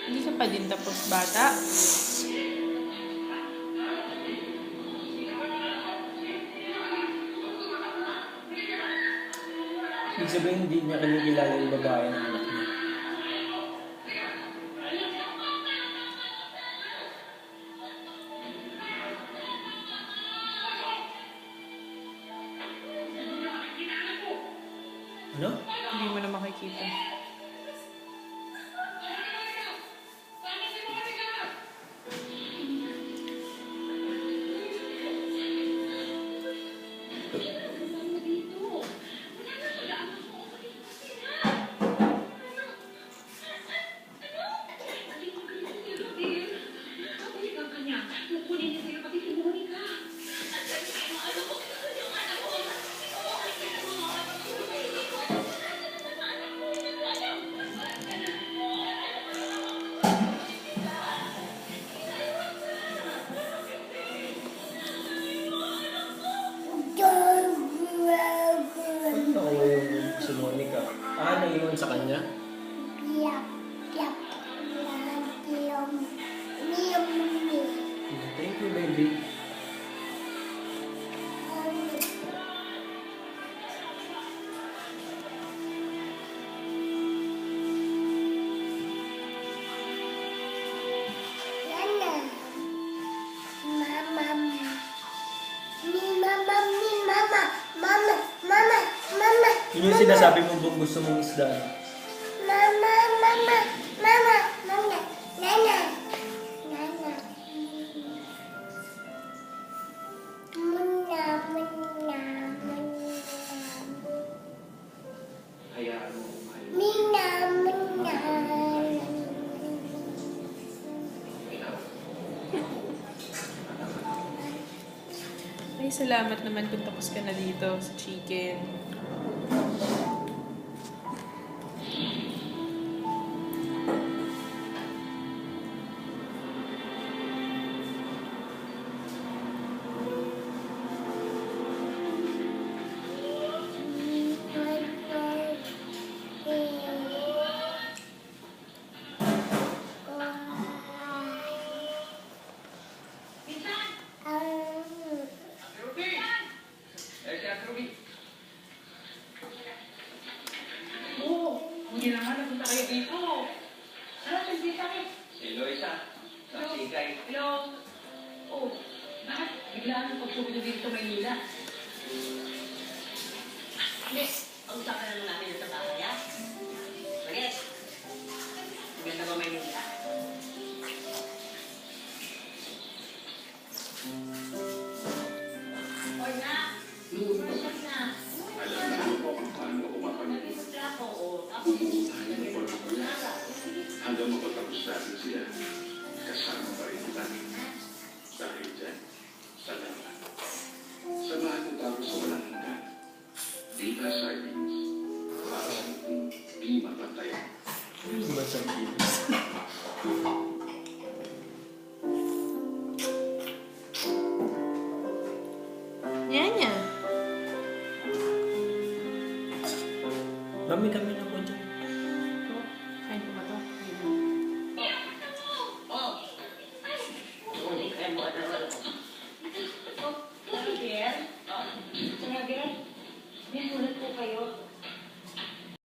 Hindi ka pa din tapos, bata. Ibig sabihin, hindi niya kinikilala yung babae ng anak niya. Ano? Hindi mo na makikita. Si Monica. Naiwan sa kanya? Thank you, baby. Yun yung sinasabi mo kung gusto mong isda. Hayaan mo. Ay, salamat naman kung tapos ka na dito sa chicken. Hindi naman napunta kayo dito. Ano, nandito kayo? Si Loisa, sa Sikay. Hello? Oh, bakit biglaan ang pagsubo dito sa Maynila? Yes, pag-usapan naman natin sa bahay, ha? Yes. Maganda ba Maynila? Or na? Or na? Alam mo kung paano ako mapamilya. Ako, o. Tapos, Hanggang mapatapos natin siya, kasama pa rin kita. Dahil dyan, salamat. Samahan mo tayo sa walang hanggan. Viva Sardines. Para sa muting di mapatay. Ano ba sa kilos?